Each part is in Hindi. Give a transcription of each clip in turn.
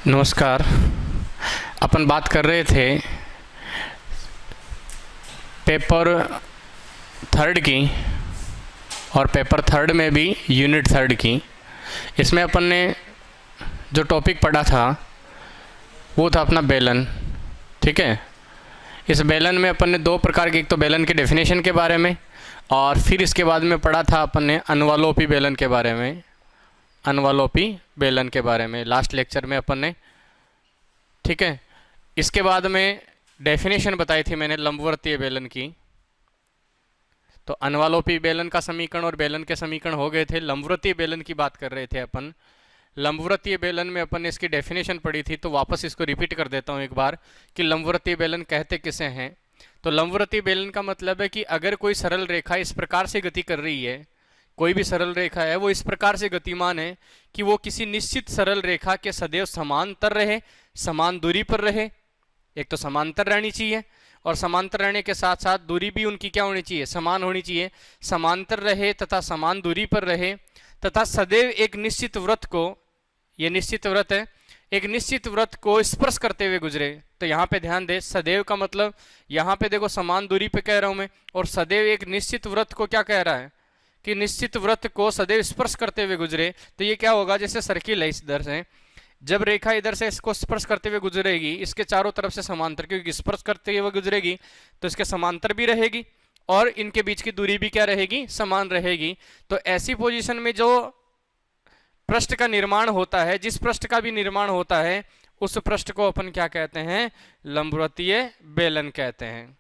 नमस्कार। अपन बात कर रहे थे पेपर थर्ड की और पेपर थर्ड में भी यूनिट थर्ड की। इसमें अपन ने जो टॉपिक पढ़ा था वो था अपना बेलन। ठीक है, इस बेलन में अपन ने दो प्रकार के, एक तो बेलन के डेफिनेशन के बारे में और फिर इसके बाद में पढ़ा था अपन ने अनवलोपी बेलन के बारे में, अनवलोपी बेलन के बारे में लास्ट लेक्चर में अपन ने। ठीक है, इसके बाद में डेफिनेशन बताई थी मैंने लंबवर्तीय बेलन की। तो अनवलोपी बेलन का समीकरण और बेलन के समीकरण हो गए थे। लंबवर्तीय बेलन की बात कर रहे थे अपन। लंबवर्तीय बेलन में अपन ने इसकी डेफिनेशन पढ़ी थी, तो वापस इसको रिपीट कर देता हूँ एक बार कि लंबवर्तीय बेलन कहते किसे हैं। तो लंबवर्तीय बेलन का मतलब है कि अगर कोई सरल रेखा इस प्रकार से गति कर रही है, कोई भी सरल रेखा है वो इस प्रकार से गतिमान है कि वो किसी निश्चित सरल रेखा के सदैव समांतर रहे, समान दूरी पर रहे। एक तो समांतर रहनी चाहिए और समांतर रहने के साथ साथ दूरी भी उनकी क्या होनी चाहिए, समान होनी चाहिए। समांतर रहे तथा समान दूरी पर रहे तथा सदैव एक निश्चित वृत्त को, ये निश्चित वृत्त है, एक निश्चित वृत्त को स्पर्श करते हुए गुजरे। तो यहाँ पे ध्यान दे, सदैव का मतलब यहाँ पे देखो समान दूरी पे कह रहा हूँ मैं, और सदैव एक निश्चित वृत्त को क्या कह रहा है कि निश्चित वृत्त को सदैव स्पर्श करते हुए गुजरे। तो ये क्या होगा, जैसे सर्किल है, इस इधर से जब रेखा इधर से इसको स्पर्श करते हुए गुजरेगी, इसके चारों तरफ से समांतर, क्योंकि स्पर्श करते हुए गुजरेगी तो इसके समांतर भी रहेगी और इनके बीच की दूरी भी क्या रहेगी, समान रहेगी। तो ऐसी पोजीशन में जो पृष्ठ का निर्माण होता है, जिस पृष्ठ का भी निर्माण होता है, उस पृष्ठ को अपन क्या कहते हैं, लंबवर्तीय बेलन कहते हैं।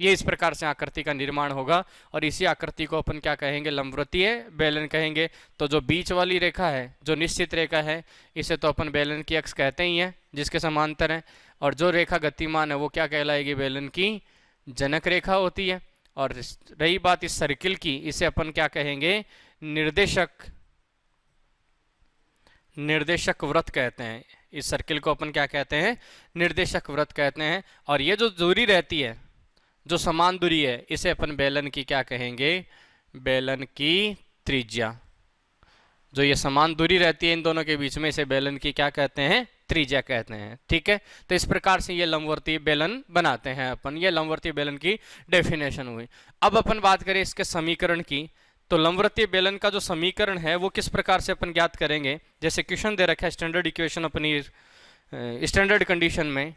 ये इस प्रकार से आकृति का निर्माण होगा और इसी आकृति को अपन क्या कहेंगे, लंबवर्तीय बेलन कहेंगे। तो जो बीच वाली रेखा है, जो निश्चित रेखा है, इसे तो अपन बेलन की अक्ष कहते ही हैं, जिसके समांतर है। और जो रेखा गतिमान है वो क्या कहलाएगी, बेलन की जनक रेखा होती है। और रही बात इस सर्किल की, इसे अपन क्या कहेंगे, निर्देशक वृत्त कहते हैं। इस सर्किल को अपन क्या कहते हैं, निर्देशक वृत्त कहते हैं। और ये जो दूरी रहती है, जो समान दूरी है, इसे अपन बेलन की क्या कहेंगे, बेलन की त्रिज्या। जो ये समान दूरी रहती है इन दोनों के बीच में, इसे बेलन की क्या कहते हैं, त्रिज्या कहते हैं। ठीक है, तो इस प्रकार से ये लंबवर्तीय बेलन बनाते हैं अपन। ये लंबवर्तीय बेलन की डेफिनेशन हुई। अब अपन बात करें इसके समीकरण की। तो लंबवर्तीय बेलन का जो समीकरण है वो किस प्रकार से अपन ज्ञात करेंगे, जैसे क्वेश्चन दे रखा है स्टैंडर्ड इक्वेशन अपनी स्टैंडर्ड कंडीशन में।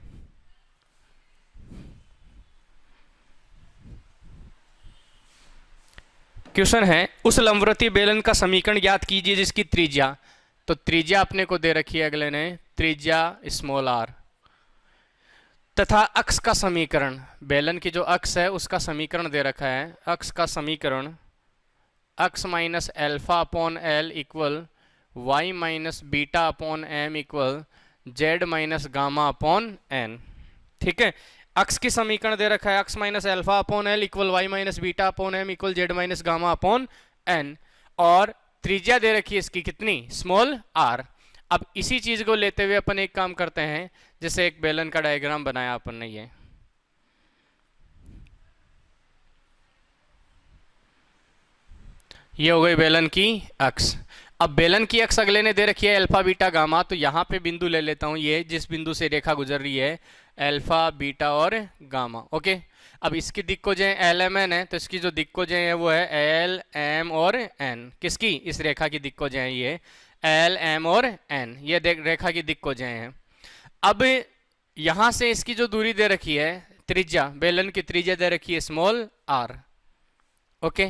क्वेश्चन है, उस लंबवर्तीय बेलन का समीकरण ज्ञात कीजिए जिसकी त्रिज्या, तो त्रिज्या अपने को दे रखी है अगले ने, त्रिज्या स्मॉल आर, तथा अक्ष का समीकरण, बेलन की जो अक्ष है उसका समीकरण दे रखा है। अक्ष का समीकरण अक्ष minus alpha upon L equal Y minus beta upon M equal Z minus gamma upon N. ठीक है, अक्ष की समीकरण दे रखा है, अक्ष minus alpha upon L equal Y minus beta upon M equal Z minus gamma upon N, और त्रिज्या दे रखी है इसकी कितनी, स्मॉल आर। अब इसी चीज को लेते हुए अपन एक काम करते हैं, जैसे एक बेलन का डायग्राम बनाया अपन ने, ये हो गई बेलन की अक्ष। अब बेलन की अक्ष अगले ने दे रखी है अल्फा बीटा गामा, तो यहाँ पे बिंदु ले लेता हूँ, ये जिस बिंदु से रेखा गुजर रही है, अल्फा बीटा और गामा। ओके, अब इसकी दिक्कोजें एल एम एन है, तो इसकी जो दिक्कोजें है वो है एल एम और एन। किसकी, इस रेखा की दिक्कोजें हैं ये एल एम और एन, ये रेखा की दिक्कोजें हैं। अब यहाँ से इसकी जो दूरी दे रखी है, त्रिज्या, बेलन की त्रिज्या दे रखी है स्मॉल आर। ओके,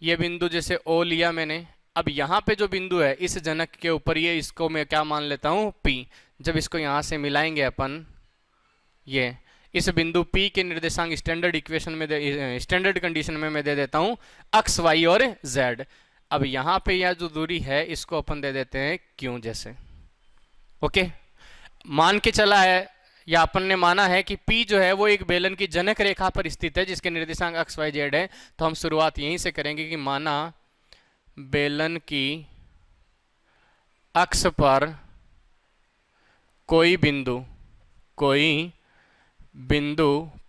ये बिंदु जैसे ओ लिया मैंने। अब यहाँ पे जो बिंदु है इस जनक के ऊपर, ये इसको मैं क्या मान लेता हूँ, P। जब इसको यहाँ से मिलाएंगे अपन, ये इस बिंदु P के निर्देशांक स्टैंडर्ड इक्वेशन में, स्टैंडर्ड कंडीशन में मैं दे देता हूँ x, y और z। अब यहाँ पे यह जो दूरी है इसको अपन दे देते हैं Q जैसे। ओके, मान के चला है या अपन ने माना है कि P जो है वो एक बेलन की जनक रेखा पर स्थित है जिसके निर्देशांक x, y, z है। तो हम शुरुआत यहीं से करेंगे कि माना बेलन की अक्ष पर कोई बिंदु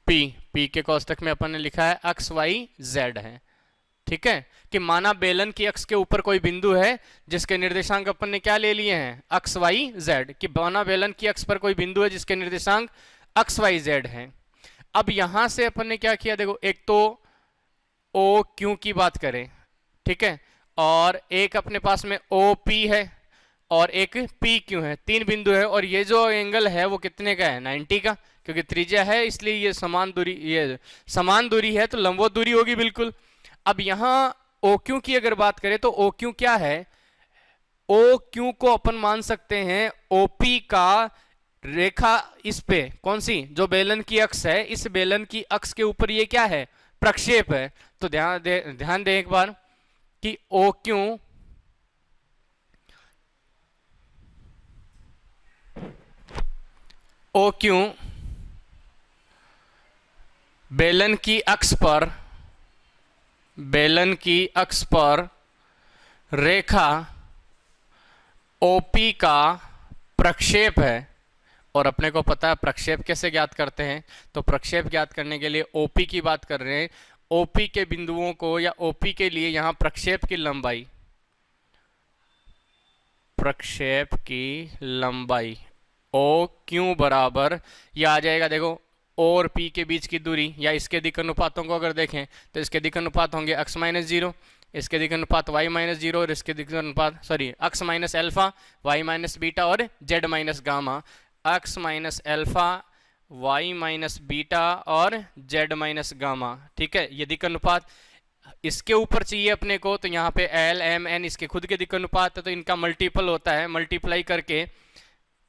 P के कोष्टक में अपन ने लिखा है x, y, z है। ठीक है, कि माना बेलन की अक्ष के ऊपर कोई बिंदु है जिसके निर्देशांक अपन ने क्या ले लिए हैं, अक्ष वाई जेड, कि माना बेलन की अक्ष पर कोई बिंदु है जिसके निर्देशांक अक्ष वाई जेड है। अब यहां से अपन ने क्या किया, देखो एक तो ओ क्यू की बात करें, ठीक है, और एक अपने पास में ओ पी है और एक पी क्यू है, तीन बिंदु है, और ये जो एंगल है वो कितने का है, 90 का, क्योंकि त्रिज्या है इसलिए ये समान दूरी, ये समान दूरी है तो लंबवत दूरी होगी बिल्कुल। अब यहां ओ क्यू की अगर बात करें तो ओ क्यू क्या है, ओ क्यू को अपन मान सकते हैं ओपी का रेखा इस पे, कौन सी, जो बेलन की अक्ष है, इस बेलन की अक्ष के ऊपर ये क्या है, प्रक्षेप है। तो ध्यान दे एक बार कि ओ क्यू बेलन की अक्ष पर रेखा ओपी का प्रक्षेप है। और अपने को पता है प्रक्षेप कैसे ज्ञात करते हैं, तो प्रक्षेप ज्ञात करने के लिए ओपी की बात कर रहे हैं। ओपी के बिंदुओं को या ओपी के लिए यहां प्रक्षेप की लंबाई ओ क्यू बराबर ये आ जाएगा, देखो ओ और पी के बीच की दूरी या इसके दिक् अनुपातों को अगर देखें तो इसके दिक् अनुपात होंगे x माइनस जीरो, इसके दिक् अनुपात y माइनस जीरो, और इसके दिक् अनुपात x minus alpha, y minus beta और z minus gamma. x minus alpha, y minus beta और z माइनस गामा, ठीक है, ये दिक् अनुपात इसके ऊपर चाहिए अपने को, तो यहाँ पे l m n इसके खुद के दिक् अनुपात है, तो इनका मल्टीपल होता है, मल्टीप्लाई करके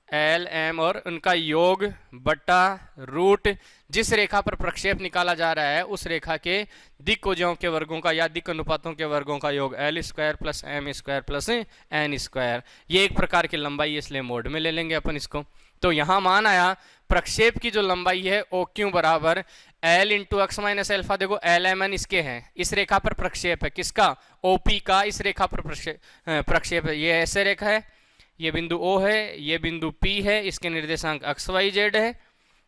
एल एम और उनका योग बटा रूट जिस रेखा पर प्रक्षेप निकाला जा रहा है उस रेखा के दिक् कोजों के वर्गों का या दिक् अनुपातों के वर्गों का योग L square plus M square plus N square. ये एक प्रकार की लंबाई है, इसलिए मोड में ले लेंगे अपन इसको। तो यहाँ मान आया प्रक्षेप की जो लंबाई है ओ क्यू बराबर L into x minus alpha, देखो एल एम एन इसके हैं, इस रेखा पर प्रक्षेप है, किसका, ओपी का, इस रेखा पर प्रक्षेप है, ये ऐसे रेखा है, ये बिंदु O है, ये बिंदु P है, इसके निर्देशांक एक्स वाई जेड है,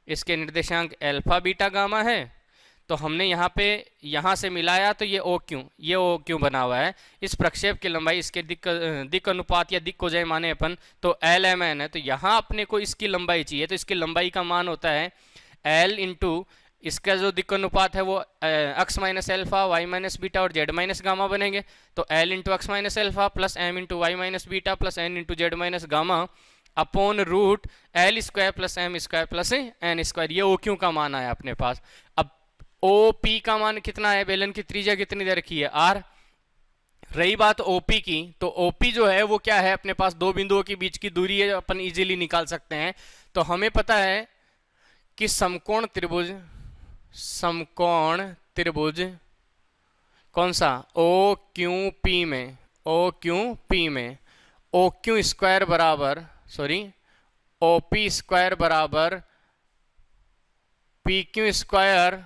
इसके निर्देशांक अल्फा बीटा गामा है। तो हमने यहाँ से मिलाया तो ये ओ क्यू बना हुआ है। इस प्रक्षेप की लंबाई इसके दिक् अनुपात या दिक् को जय माने अपन तो एल एम एन है, तो यहाँ अपने को इसकी लंबाई चाहिए, तो इसकी लंबाई का मान होता है एल इंटू इसका जो दिक् अनुपात है वो x minus alpha, y minus beta और जेड माइनस गामा बनेंगे। तो l into x minus alpha plus m into y minus beta plus n into z minus gamma upon root l square plus M square plus N square. ये ओ क्यू का मान आया अपने पास। अब ओ पी का मान कितना है, बेलन की त्रिज्या कितनी दे रखी है, आर। रही बात ओपी की, तो ओपी जो है वो क्या है, अपने पास दो बिंदुओं के बीच की दूरी है, अपन इजीली निकाल सकते हैं। तो हमें पता है कि समकोण कौन सा, ओ क्यू पी में ओ क्यू स्क्वायर बराबर ओ पी स्क्वायर बराबर P Q square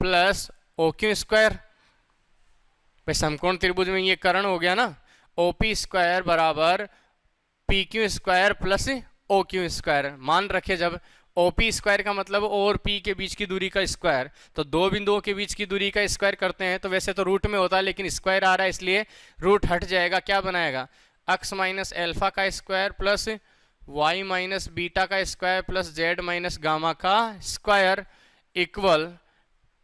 plus O Q square. भाई समकोण त्रिभुज में ये कर्ण हो गया ना, ओ पी स्क्वायर बराबर P Q square plus O Q square. मान रखे जब ओ पी स्क्वायर का मतलब ओ और पी के बीच की दूरी का स्क्वायर, तो दो बिंदुओं के बीच की दूरी का स्क्वायर करते हैं तो वैसे तो रूट में होता है, लेकिन स्क्वायर आ रहा है इसलिए रूट हट जाएगा। क्या बनाएगा, एक्स माइनस एल्फा का square plus y minus beta का square plus z minus gamma का स्क्वायर इक्वल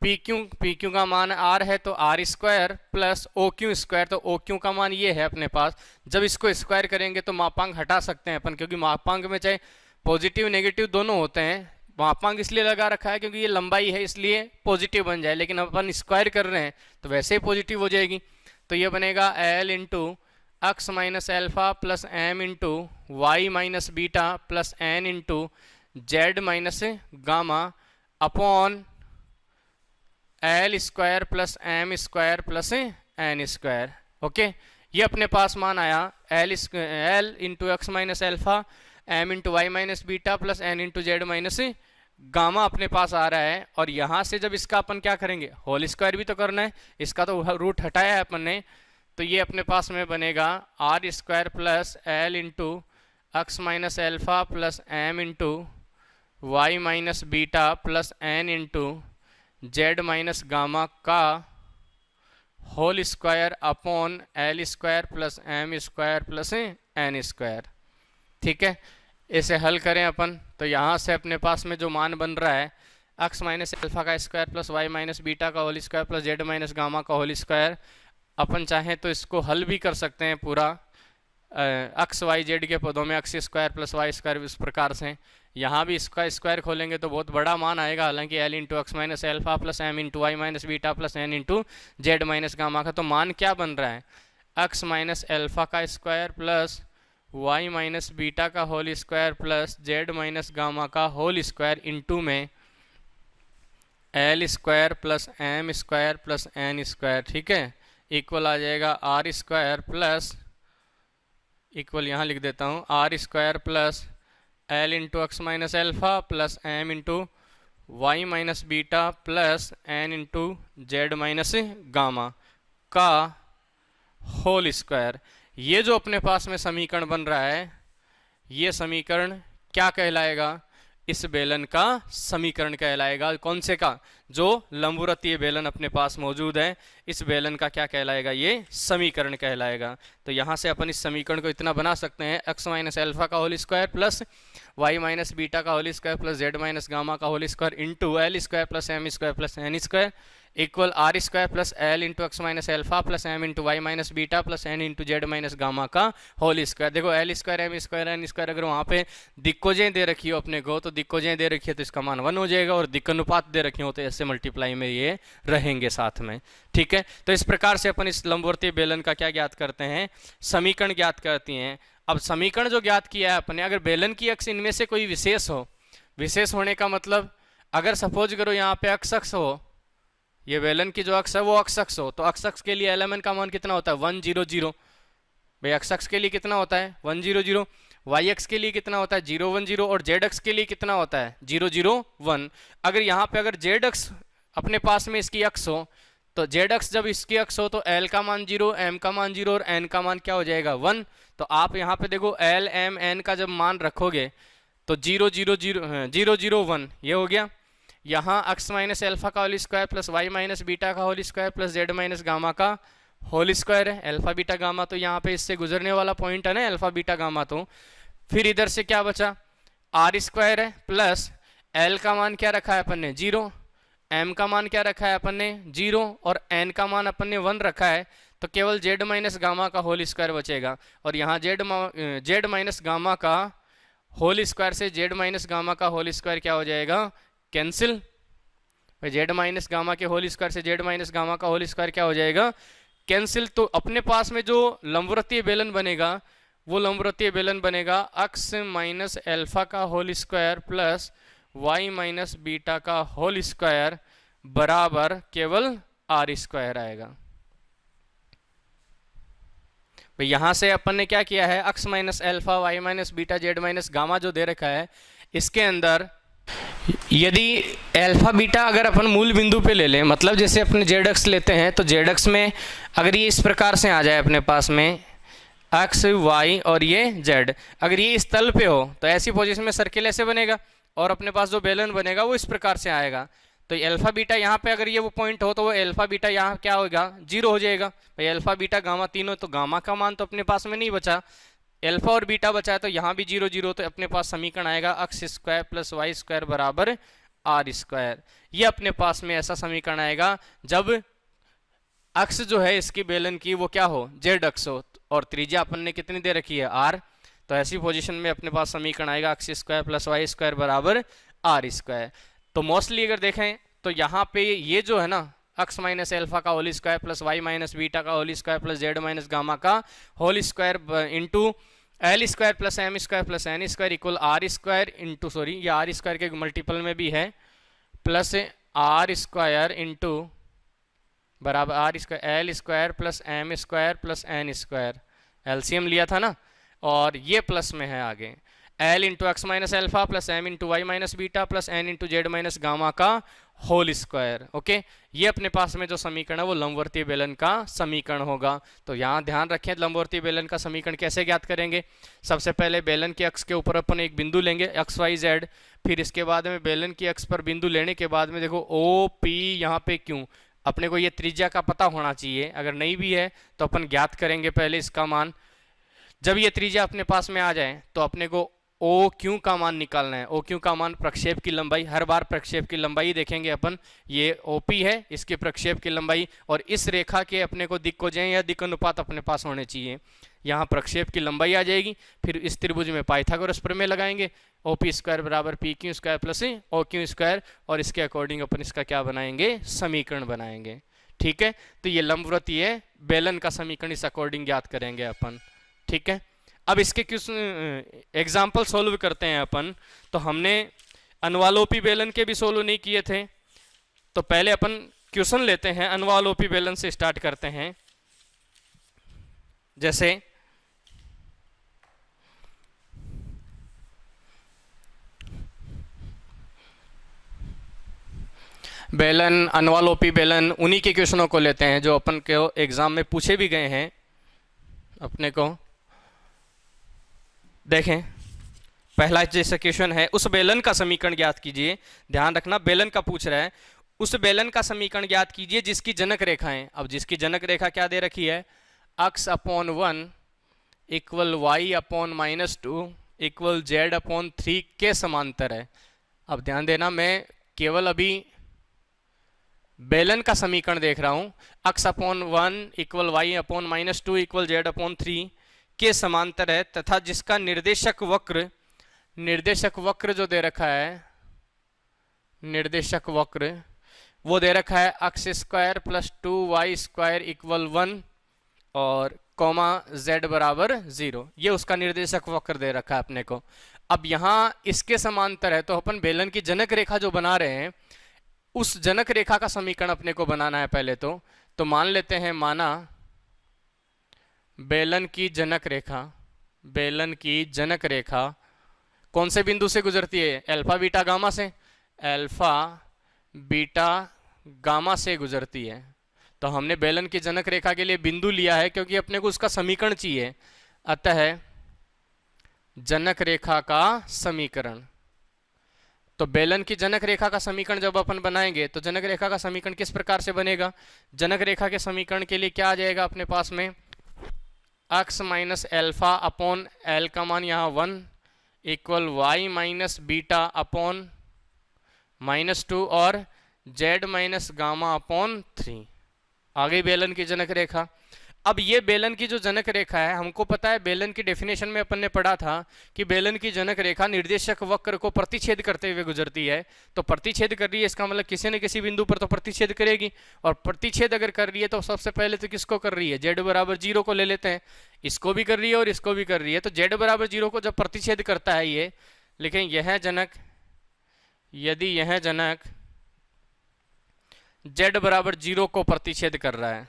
पी क्यू का मान आर है तो r square plus O Q square, तो ओ क्यू का मान ये है अपने पास। जब इसको स्क्वायर करेंगे तो मापांक हटा सकते हैं अपन, क्योंकि मापांक में चाहे पॉजिटिव नेगेटिव दोनों होते हैं। मापांक इसलिए लगा रखा है क्योंकि ये लंबाई है इसलिए पॉजिटिव बन जाए, लेकिन अपन स्क्वायर कर रहे हैं तो वैसे ही पॉजिटिव हो जाएगी। तो ये बनेगा l into x minus alpha plus m into y minus beta plus n into z minus gamma upon l square plus M square plus N square. Okay, ये अपने पास मान आया l into x minus alpha m into y minus beta plus n into z minus gamma अपने पास आ रहा है। और यहाँ से जब इसका अपन क्या करेंगे, होल स्क्वायर भी तो करना है, इसका तो रूट हटाया है अपन ने, तो ये अपने पास में बनेगा r square plus l into x minus alpha plus m into y minus beta plus n into z minus gamma का whole square upon l square plus M square plus N square. ठीक है, इसे हल करें अपन तो यहाँ से अपने पास में जो मान बन रहा है एक्स माइनस एल्फा का square plus y minus beta का whole square plus z minus gamma का होल स्क्वायर। अपन चाहें तो इसको हल भी कर सकते हैं पूरा एक्स वाई जेड के पदों में, x square plus y square इस प्रकार से। यहाँ भी इसका स्क्वायर खोलेंगे तो बहुत बड़ा मान आएगा, हालांकि l into x minus alpha plus m into y minus beta plus n into z minus gamma का। तो मान क्या बन रहा है, एक्स माइनस एल्फा का square plus y minus beta का whole square plus z minus gamma का होल स्क्वायर इंटू में l square plus M square plus N square. ठीक है, इक्वल आ जाएगा आर स्क्वायर प्लस, इक्वल यहाँ लिख देता हूँ, r square plus l into x minus alpha plus m into y minus beta plus n into z minus gamma का होल स्क्वायर। ये जो अपने पास में समीकरण बन रहा है, ये समीकरण क्या कहलाएगा, इस बेलन का समीकरण कहलाएगा। कौन से का, जो लंबवृत्तीय बेलन अपने पास मौजूद है, इस बेलन का क्या कहलाएगा, ये समीकरण कहलाएगा। तो यहाँ से अपन इस समीकरण को इतना बना सकते हैं, एक्स माइनस एल्फा का whole square plus y minus beta का whole square plus z minus gamma का whole square into l square plus M square plus N square equal r square plus l into x minus alpha plus m into y minus beta plus n into z minus gamma का होल स्क्वायर। देखो l square m square n square अगर वहाँ पे दिक्कोजें दे रखी हो अपने को, तो दिक्कोजें दे रखी है तो इसका मान 1 हो जाएगा, और दिक्कनुपात दे रखी हो तो ऐसे मल्टीप्लाई में ये रहेंगे साथ में। ठीक है, तो इस प्रकार से अपन इस लंबवृत्तीय बेलन का क्या ज्ञात करते हैं, समीकरण ज्ञात करती हैं। अब समीकरण जो ज्ञात किया है अपने, अगर बेलन की अक्ष इनमें से कोई विशेष हो, विशेष होने का मतलब अगर सपोज करो यहाँ पे अक्ष हो, ये बेलन की जो अक्ष है वो अक्ष हो, तो अक्ष के लिए एल एम एन का मान कितना होता है 1 0 0। भाई अक्ष के लिए कितना होता है 1 0 0, वाई एक्स के लिए कितना होता है 0 1 0, और जेड एक्स के लिए कितना होता है 0 0 1। अगर यहाँ पे अगर जेड एक्स अपने पास में इसकी अक्ष हो, तो जेड एक्स जब इसकी अक्ष हो तो एल का मान 0, एम का मान 0 और एन का मान क्या हो जाएगा 1। तो आप यहाँ पे देखो एल एम एन का जब मान रखोगे तो 0 0 0 0 0 1 ये हो गया। यहाँ एक्स माइनस एल्फा का whole square plus y minus beta का whole square plus z minus gamma का होल स्क्वायर है। अल्फा बीटा गामा तो यहाँ पे इससे गुजरने वाला पॉइंट है ना, अल्फा बीटा गामा। तो फिर इधर से क्या बचा, आर स्क्वायर है प्लस एल का मान क्या रखा है अपन ने 0, एम का मान क्या रखा है अपन ने 0 और एन का मान अपन ने 1 रखा है। तो केवल जेड माइनस गामा का होल स्क्वायर बचेगा, और यहाँ जेड माइनस गामा का होल स्क्वायर से जेड माइनस गामा का होल स्क्वायर क्या हो जाएगा, कैंसिल। जेड माइनस गामा के होल स्क्वायर से जेड माइनस गामा का होल स्क्वायर क्या हो जाएगा, कैंसिल। तो अपने पास में जो लंबवृत्तीय बेलन बनेगा वो लंबवृत्तीय बेलन बनेगा एक्स माइनस एल्फा का whole square plus y minus beta का होल स्क्वायर बराबर केवल आर स्क्वायर आएगा। भाई यहां से अपन ने क्या किया है, x minus alpha y minus beta z minus gamma जो दे रखा है, इसके अंदर यदि अल्फा बीटा अगर अपन मूल बिंदु पे ले लें, मतलब जैसे अपने जेड एक्स लेते हैं, तो जेड एक्स में अगर ये इस प्रकार से आ जाए अपने पास में एक्स वाई और ये जेड, अगर ये इस तल पे हो तो ऐसी पोजीशन में सर्किल ऐसे बनेगा, और अपने पास जो बेलन बनेगा वो इस प्रकार से आएगा। तो अल्फा बीटा यहाँ पे अगर ये वो पॉइंट हो तो वो अल्फा बीटा यहाँ क्या होगा 0 हो जाएगा। भाई अल्फा बीटा गामा तीनों, तो गामा का मान तो अपने पास में नहीं बचा, अल्फा और बीटा बचा है, तो यहाँ भी 0 0, तो अपने पास समीकरण आएगा x square plus y square बराबर आर स्क्वायर। ये अपने पास में ऐसा समीकरण आएगा जब अक्ष जो है इसकी बेलन की वो क्या हो, जेड अक्ष हो, और त्रिज्या अपन ने कितनी दे रखी है आर। तो ऐसी पोजीशन में अपने पास समीकरण आएगा x square plus y square बराबर आर स्क्वायर। तो मोस्टली अगर देखें तो यहाँ पे ये जो है ना एक्स माइनस एल्फा का whole square plus y minus beta का whole square plus z minus gamma का whole square into l square plus M square plus N square equal r square into, sorry ये आर स्क्वायर के मल्टीपल में भी है, प्लस आर स्क्वायर इंटू बराबर r square l square plus M square plus N square, LCM लिया था ना, और ये प्लस में है आगे l into x minus alpha plus m into y minus beta plus n into z minus gamma का होल स्क्वायर। ओके, ये अपने पास में जो समीकरण है वो लंबवृत्तीय बेलन का समीकरण होगा। तो यहाँ ध्यान रखें लंबवृत्तीय बेलन का समीकरण कैसे ज्ञात करेंगे। सबसे पहले बेलन के अक्ष के ऊपर अपन एक बिंदु लेंगे एक्स वाई जेड, फिर इसके बाद में बेलन की अक्ष पर बिंदु लेने के बाद में देखो ओ पी यहाँ पे क्यों अपने को ये त्रिज्या का पता होना चाहिए। अगर नहीं भी है तो अपन ज्ञात करेंगे पहले इसका मान। जब ये त्रिज्या अपने पास में आ जाए तो अपने को ओ क्यू का मान निकालना है। ओ क्यू का मान प्रक्षेप की लंबाई, हर बार प्रक्षेप की लंबाई देखेंगे अपन। ये ओपी है, इसके प्रक्षेप की लंबाई, और इस रेखा के अपने को दिक्कोजय या दिक् अनुपात अपने पास होने चाहिए। यहाँ प्रक्षेप की लंबाई आ जाएगी, फिर इस त्रिभुज में पाइथागोरस प्रमेय लगाएंगे। ओ पी स्क्वायर बराबर P Q square plus O Q square, और इसके अकॉर्डिंग अपन इसका क्या बनाएंगे, समीकरण बनाएंगे। ठीक है, तो ये लंबवृत्तीय ये बेलन का समीकरण इस अकॉर्डिंग ज्ञात करेंगे अपन। ठीक है, अब इसके कुछ एग्जाम्पल सोल्व करते हैं अपन। तो हमने अनुवालोपी बेलन के भी सोल्व नहीं किए थे, तो पहले अपन क्वेश्चन लेते हैं, अनुवालोपी बेलन से स्टार्ट करते हैं। जैसे बेलन, अनुवालोपी बेलन, उन्हीं के क्वेश्चनों को लेते हैं जो अपन के एग्जाम में पूछे भी गए हैं अपने को। देखें, पहला जैसा क्वेश्चन है, उस बेलन का समीकरण ज्ञात कीजिए। ध्यान रखना, बेलन का पूछ रहा है। उस बेलन का समीकरण ज्ञात कीजिए जिसकी जनक रेखाएं, अब जिसकी जनक रेखा क्या दे रखी है, x upon 1 equal y upon -2 equal z upon 3 के समांतर है। अब ध्यान देना, मैं केवल अभी बेलन का समीकरण देख रहा हूं। x upon 1 equal y upon -2 equal z upon 3 के समांतर है, तथा जिसका निर्देशक वक्र जो दे रखा है, निर्देशक वक्र वो दे रखा है x square plus 2y square equal 1 और कॉमा z बराबर 0। ये उसका निर्देशक वक्र दे रखा है अपने को। अब यहाँ इसके समांतर है, तो अपन बेलन की जनक रेखा जो बना रहे हैं, उस जनक रेखा का समीकरण अपने को बनाना है पहले तो मान लेते हैं, माना बेलन की जनक रेखा कौन से बिंदु से गुजरती है, अल्फा बीटा गामा से, अल्फा बीटा गामा से गुजरती है। तो हमने बेलन की जनक रेखा के लिए बिंदु लिया है क्योंकि अपने को उसका समीकरण चाहिए। अतः जनक रेखा का समीकरण, तो बेलन की जनक रेखा का समीकरण जब अपन बनाएंगे तो जनक रेखा का समीकरण किस प्रकार से बनेगा। जनक रेखा के समीकरण के लिए क्या आ जाएगा अपने पास में, x minus alpha upon L का मान यहाँ 1 equal y minus beta upon -2 और z माइनस गामा अपॉन 3। आ गई बेलन की जनक रेखा। अब ये बेलन की जो जनक रेखा है, हमको पता है बेलन की डेफिनेशन में अपन ने पढ़ा था कि बेलन की जनक रेखा निर्देशक वक्र को प्रतिच्छेद करते हुए गुजरती है। तो प्रतिच्छेद कर रही है, इसका मतलब किसी न किसी बिंदु पर तो प्रतिच्छेद करेगी, और प्रतिच्छेद अगर कर रही है तो सबसे पहले तो किसको कर रही है, z बराबर 0 को ले लेते हैं। इसको भी कर रही है और इसको भी कर रही है, तो z बराबर 0 को जब प्रतिच्छेद करता है ये, लेकिन यह जनक, यदि यह जनक z बराबर 0 को प्रतिच्छेद कर रहा है,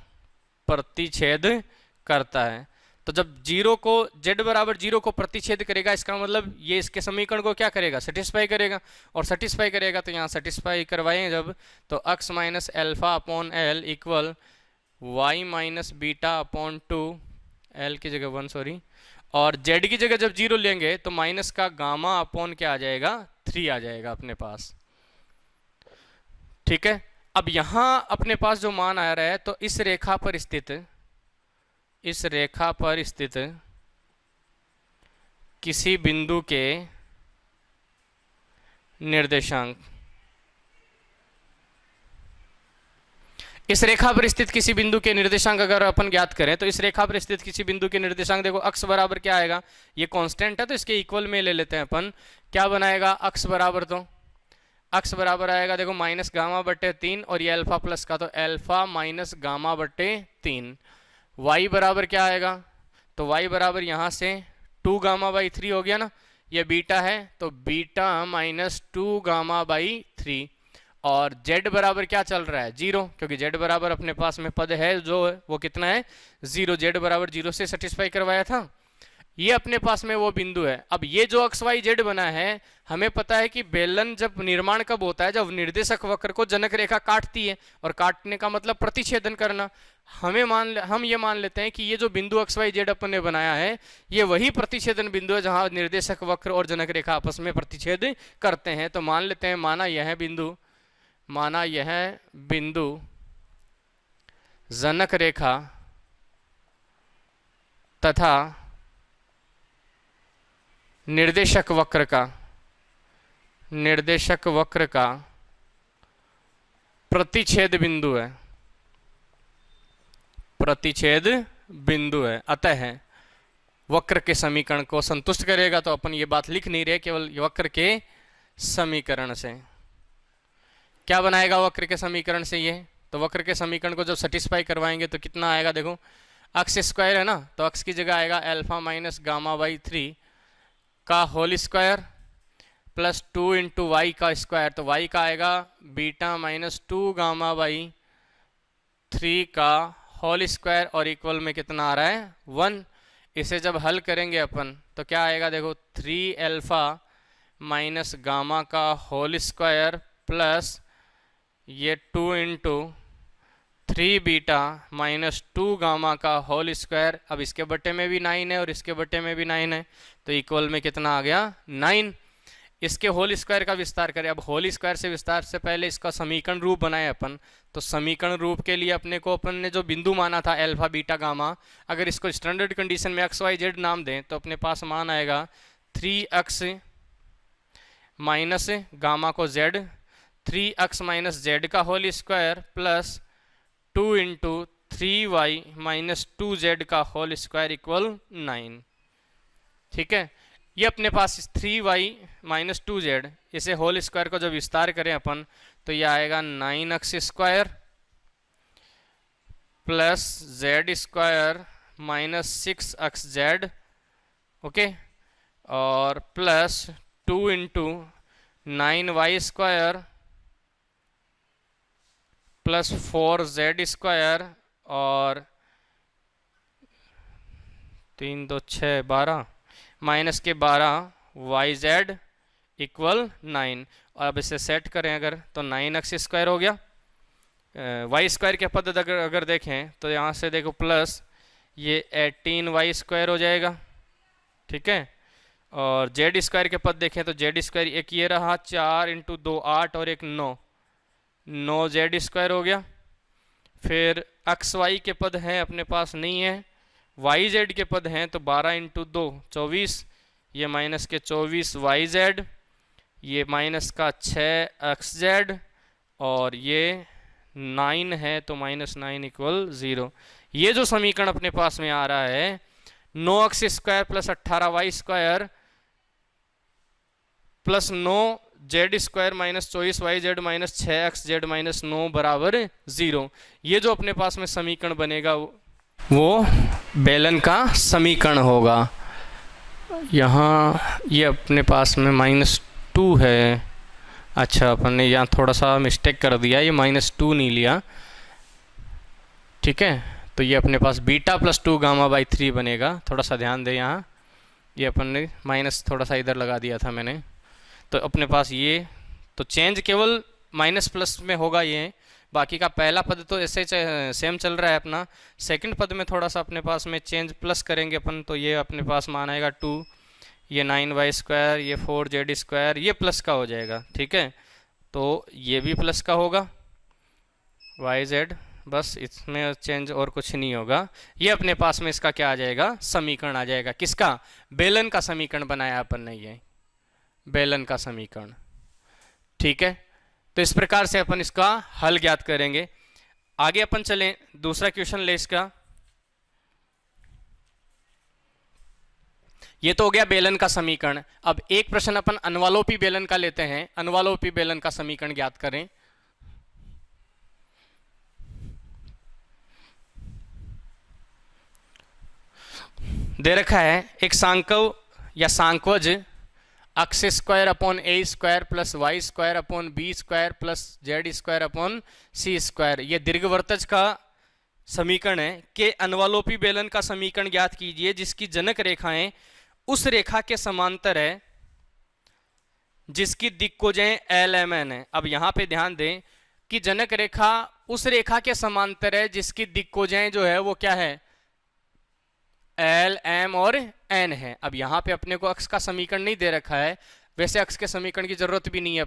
प्रतिच्छेद करता है, तो जब 0 को z बराबर 0 को प्रतिच्छेद करेगा, इसका मतलब ये इसके समीकरण को क्या करेगा, सेटिस्फाई करेगा। और सेटिस्फाई करेगा तो यहाँ सेटिस्फाई करवाएं जब, तो x minus alpha upon L equal y minus beta upon 2, L की जगह 1 सॉरी, और z की जगह जब 0 लेंगे तो माइनस का गामा अपॉन क्या आ जाएगा, 3 आ जाएगा अपने पास। ठीक है, अब यहां अपने पास जो मान आ रहा है, तो इस रेखा पर स्थित किसी बिंदु के निर्देशांक, इस रेखा पर स्थित किसी बिंदु के निर्देशांक अगर अपन ज्ञात करें, तो इस रेखा पर स्थित किसी बिंदु के निर्देशांक, देखो x बराबर क्या आएगा, ये कांस्टेंट है तो इसके इक्वल में ले लेते हैं अपन। क्या बनाएगा x बराबर, तो x बराबर आएगा देखो माइनस गामा बटे 3, और ये अल्फा प्लस का, तो अल्फा माइनस गामा बटे 3। y बराबर क्या आएगा, तो y बराबर यहाँ से 2 गामा बाई 3 हो गया ना, ये बीटा है तो बीटा माइनस 2 गामा बाई 3, और z बराबर क्या चल रहा है, 0, क्योंकि z बराबर अपने पास में पद है जो वो कितना है, 0। z बराबर 0 से सेटिस्फाई करवाया था, ये अपने पास में वो बिंदु है। अब ये जो एक्स वाई जेड बना है, हमें पता है कि बेलन जब निर्माण कब होता है, जब निर्देशक वक्र को जनक रेखा काटती है, और काटने का मतलब प्रतिच्छेदन करना। हम ये मान लेते हैं कि ये जो बिंदु एक्स वाई जेड अपन ने बनाया है, ये वही प्रतिच्छेदन बिंदु है जहां निर्देशक वक्र और जनक रेखा आपस में प्रतिच्छेद करते हैं। तो मान लेते हैं, माना यह बिंदु जनक रेखा तथा निर्देशक वक्र का प्रतिच्छेद बिंदु है, अतः वक्र के समीकरण को संतुष्ट करेगा। तो अपन ये बात लिख नहीं रहे, केवल वक्र के समीकरण से क्या बनाएगा वक्र के समीकरण से ये। तो वक्र के समीकरण को जब सेटिस्फाई करवाएंगे तो कितना आएगा, देखो अक्स स्क्वायर है ना, तो अक्स की जगह आएगा अल्फा माइनस गामा बाई 3 का whole square plus 2 into y का स्क्वायर, तो वाई का आएगा बीटा माइनस 2 गामा बाई 3 का होल स्क्वायर और इक्वल में कितना आ रहा है 1। इसे जब हल करेंगे अपन तो क्या आएगा, देखो 3 अल्फा माइनस गामा का होल स्क्वायर प्लस ये 2 इंटू 3 बीटा माइनस 2 गामा का होल स्क्वायर। अब इसके बटे में भी 9 है और इसके बटे में भी 9 है, तो इक्वल में कितना आ गया 9। इसके होल स्क्वायर का विस्तार करें। अब होल स्क्वायर से विस्तार से पहले इसका समीकरण रूप बनाए अपन। तो समीकरण रूप के लिए अपन ने जो बिंदु माना था अल्फा बीटा गामा, अगर इसको स्टैंडर्ड कंडीशन में एक्स वाई जेड नाम दें तो अपने पास मान आएगा 3x माइनस गामा को z, 3x माइनस जेड का whole square plus 2 into 3y minus 2z का होल स्क्वायर इक्वल 9। ठीक है, ये अपने पास 3y माइनस 2z, इसे होल स्क्वायर को जब विस्तार करें अपन तो ये आएगा 9x square plus z square minus 6xz, okay, और plus 2 into 9y square plus 4z square और 3 2 6 12 माइनस के 12 इक्वल 9। और अब इसे सेट करें अगर तो 9x स्क्वायर हो गया। वाई स्क्वायर के पद अगर देखें तो यहाँ से देखो प्लस ये 18y स्क्वायर हो जाएगा। ठीक है, और जेड स्क्वायर के पद देखें तो जेड स्क्वायर एक ये रहा 4 इंटू 2 8 और एक 9 जेड स्क्वायर हो गया। फिर एक्स वाई के पद हैं अपने पास नहीं है, वाई जेड के पद हैं तो 12 इंटू 2 24, ये माइनस के 24 वाई जेड, ये माइनस का 6 एक्स जेड और ये 9 है तो माइनस 9 इक्वल 0। ये जो समीकरण अपने पास में आ रहा है 9x square plus 18y square plus 9z square minus 24yz minus 6xz minus 9 बराबर 0, ये जो अपने पास में समीकरण बनेगा वो बेलन का समीकरण होगा। यहाँ ये अपने पास में -2 है। अच्छा, अपन ने यहाँ थोड़ा सा मिस्टेक कर दिया, ये -2 नहीं लिया। ठीक है, तो ये अपने पास बीटा प्लस 2 गामा बाई 3 बनेगा। थोड़ा सा ध्यान दें, यहाँ ये अपन ने माइनस थोड़ा सा इधर लगा दिया था मैंने, तो अपने पास ये तो चेंज केवल माइनस प्लस में होगा ये, बाकी का पहला पद तो ऐसे सेम चल रहा है अपना। सेकंड पद में थोड़ा सा अपने पास में चेंज प्लस करेंगे अपन, तो ये अपने पास मान आएगा 2, ये 9y स्क्वायर, ये 4z स्क्वायर, ये प्लस का हो जाएगा। ठीक है, तो ये भी प्लस का होगा yz, बस इसमें चेंज और कुछ नहीं होगा। ये अपने पास में इसका क्या आ जाएगा, समीकरण आ जाएगा। किसका, बेलन का समीकरण बनाया अपन ने, ये बेलन का समीकरण। ठीक है, तो इस प्रकार से अपन इसका हल ज्ञात करेंगे। आगे अपन चलें, दूसरा क्वेश्चन ले इसका। ये तो हो गया बेलन का समीकरण। अब एक प्रश्न अपन अनवालोपी बेलन का लेते हैं। अनवालोपी बेलन का समीकरण ज्ञात करें। दे रखा है एक सांकव या सांकवज x square upon a square plus y square upon b square plus z square upon c square, ये दीर्घवृत्तज का समीकरण है कि अनवालोपी बेलन का समीकरण ज्ञात कीजिए जिसकी जनक रेखाएं उस रेखा के समांतर है जिसकी दिक्कोजें एल एम एन है। अब यहां पे ध्यान दें कि जनक रेखा उस रेखा के समांतर है जिसकी दिक्कोजें जो है वो क्या है, एल एम और एन है। अब यहाँ पे अपने को अक्स का समीकरण नहीं दे रखा है, वैसे अक्स के समीकरण की जरूरत भी नहीं है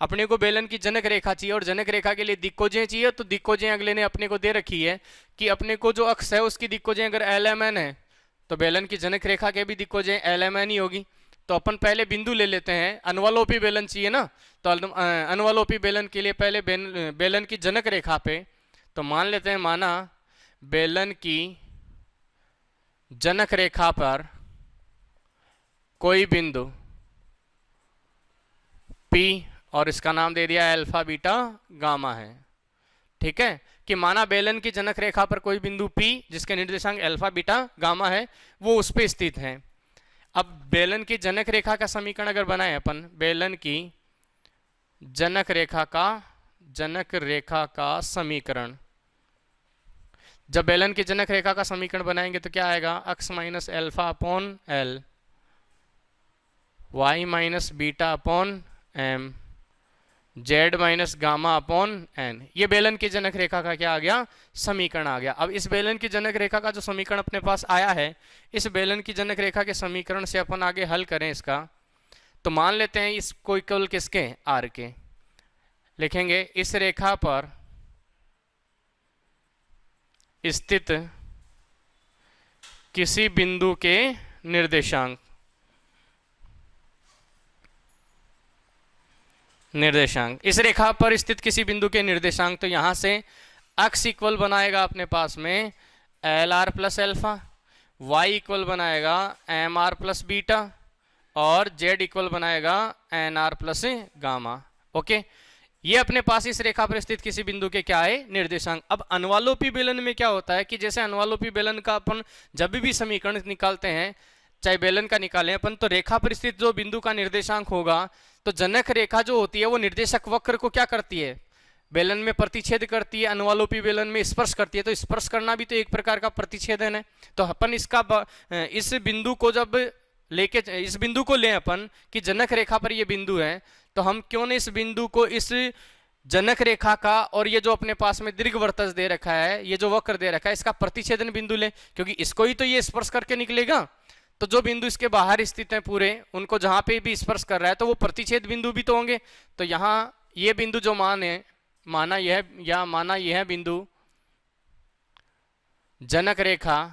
अपने को बेलन की जनक रेखा चाहिए, और जनक रेखा के लिए दिक्कोजें चाहिए। तो दिक्कोजें अगले ने अपने को दे रखी है कि अपने को जो अक्स है उसकी दिक्कोजें अगर एल एम एन है तो बेलन की जनक रेखा के भी दिक्कोजें एल एम एन ही होगी। तो अपन पहले बिंदु ले लेते हैं, अनुवालोपी बेलन चाहिए ना, तो अनुवालोपी बेलन के लिए पहले बेलन की जनक रेखा पे तो मान लेते हैं, माना बेलन की जनक रेखा पर कोई बिंदु P और इसका नाम दे दिया अल्फा बीटा गामा है। ठीक है, कि माना बेलन की जनक रेखा पर कोई बिंदु P जिसके निर्देशांक अल्फा बीटा गामा है वो उस पे स्थित है। अब बेलन की जनक रेखा का समीकरण अगर बनाए अपन, बेलन की जनक रेखा का समीकरण, जब बेलन की जनक रेखा का समीकरण बनाएंगे तो क्या आएगा, x minus alpha upon l, y minus beta upon m, z minus gamma upon n. ये बेलन की जनक रेखा का क्या आ गया, समीकरण आ गया। अब इस बेलन की जनक रेखा का जो समीकरण अपने पास आया है, इस बेलन की जनक रेखा के समीकरण से अपन आगे हल करें इसका, तो मान लेते हैं इसको इक्वल किसके, आर के। लिखेंगे इस रेखा पर स्थित किसी बिंदु के निर्देशांक इस रेखा पर स्थित किसी बिंदु के निर्देशांक, तो यहां से अक्स इक्वल बनाएगा अपने पास में l r plus alpha, y equal बनाएगा एम आर प्लस बीटा, और जेड इक्वल बनाएगा n r plus gamma. Okay, ये अपने पास इस रेखा पर स्थित किसी बिंदु के क्या है, निर्देशांक। अब अनुवालोपी बेलन में क्या होता है कि जैसे अनुवालोपी बेलन का अपन जब भी समीकरण निकालते हैं, चाहे बेलन का निकालें अपन, तो रेखा पर स्थित जो बिंदु का निर्देशांक होगा, तो जनक रेखा जो होती है वो निर्देशक वक्र को क्या करती है, बेलन में प्रतिच्छेद करती है, अनुवालोपी बेलन में स्पर्श करती है। तो स्पर्श करना भी तो एक प्रकार का प्रतिच्छेदन है। तो अपन इस बिंदु को जब लेके, इस बिंदु को लें अपन कि जनक रेखा पर ये बिंदु है, तो हम क्यों न इस बिंदु को इस जनक रेखा का, और ये जो अपने पास में दीर्घवृत्तज दे रखा है, ये जो वक्र दे रखा है, इसका प्रतिच्छेदन बिंदु लें, क्योंकि इसको ही तो ये स्पर्श करके निकलेगा। तो जो बिंदु इसके बाहर स्थित हैं पूरे, उनको जहां पे भी स्पर्श कर रहा है तो वो प्रतिच्छेद बिंदु भी तो होंगे। तो यहाँ ये बिंदु जो माना यह बिंदु जनक रेखा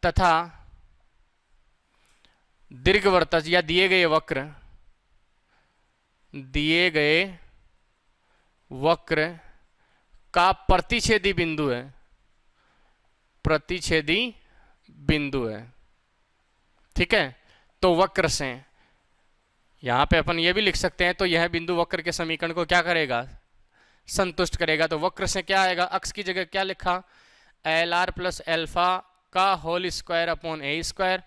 तथा दीर्घवृत्तज या दिए गए वक्र का प्रतिच्छेदी बिंदु है। ठीक है, तो वक्र से यहां पे अपन ये भी लिख सकते हैं, तो यह बिंदु वक्र के समीकरण को क्या करेगा, संतुष्ट करेगा। तो वक्र से क्या आएगा, अक्स की जगह क्या लिखा, एल आर प्लस एल्फा का whole square upon a square,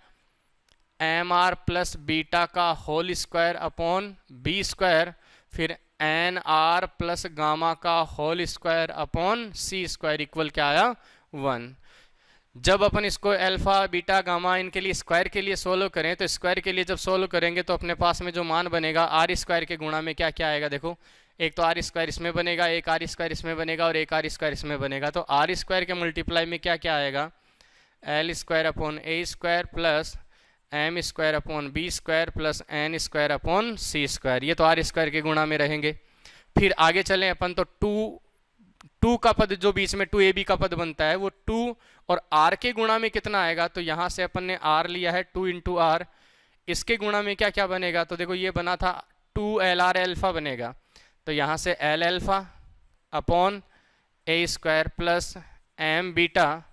m r plus beta का whole square upon b square, फिर एन आर प्लस गामा का whole square upon c square equal क्या आया, 1। जब अपन इसको अल्फा बीटा गामा इनके लिए स्क्वायर के लिए सोल्व करें, तो स्क्वायर के लिए जब सोल्व करेंगे तो अपने पास में जो मान बनेगा, आर स्क्वायर के गुणा में क्या क्या आएगा, देखो एक तो आर स्क्वायर इसमें बनेगा, एक आर स्क्वायर इसमें बनेगा, और एक आर स्क्वायर इसमें बनेगा। तो आर स्क्वायर के मल्टीप्लाई में क्या क्या आएगा, l square upon a square plus M square upon b square plus N square upon c square. ये तो आर स्क्वायर के गुणा में रहेंगे। फिर आगे चलें अपन, तो टू का पद जो बीच में 2ab का पद बनता है, वो 2 और r के गुणा में कितना आएगा, तो यहाँ से अपन ने r लिया है 2 इंटू आर, इसके गुणा में क्या क्या बनेगा, तो देखो ये बना था 2lr एल्फा बनेगा, तो यहाँ से l alpha upon a square plus m beta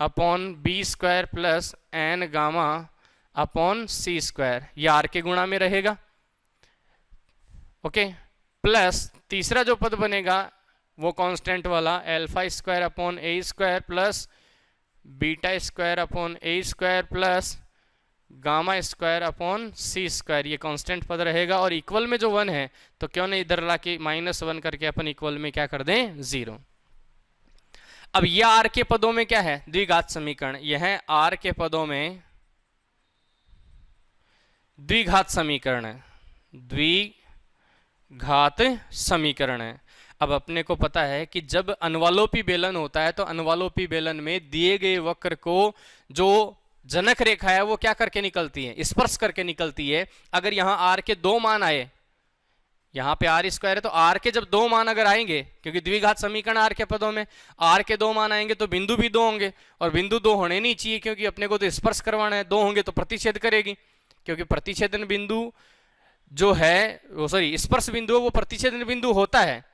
upon b square plus n gamma upon c square, ये r के गुणा में रहेगा। ओके, प्लस तीसरा जो पद बनेगा वो कांस्टेंट वाला alpha square upon a square plus beta square upon a square plus gamma square upon c square, ये कांस्टेंट पद रहेगा। और इक्वल में जो 1 है, तो क्यों नहीं इधर ला के -1 करके अपन इक्वल में क्या कर दें, 0। अब यह आर के पदों में क्या है, द्विघात समीकरण। यह आर के पदों में द्विघात समीकरण है, द्विघात समीकरण है। अब अपने को पता है कि जब अनुवालोपी बेलन होता है, तो अनुवालोपी बेलन में दिए गए वक्र को जो जनक रेखा है वो क्या करके निकलती है, स्पर्श करके निकलती है। अगर यहां आर के दो मान आए, यहां पे आर स्क्वायर है तो आर के जब दो मान अगर आएंगे, क्योंकि द्विघात समीकरण आर के पदों में आर के दो मान आएंगे तो बिंदु भी दो होंगे, और बिंदु दो होने नहीं चाहिए क्योंकि अपने को तो स्पर्श करवाना है। दो होंगे तो प्रतिच्छेद करेगी, क्योंकि प्रतिच्छेदन बिंदु जो है वो सॉरी स्पर्श बिंदु वो प्रतिच्छेदन बिंदु होता है,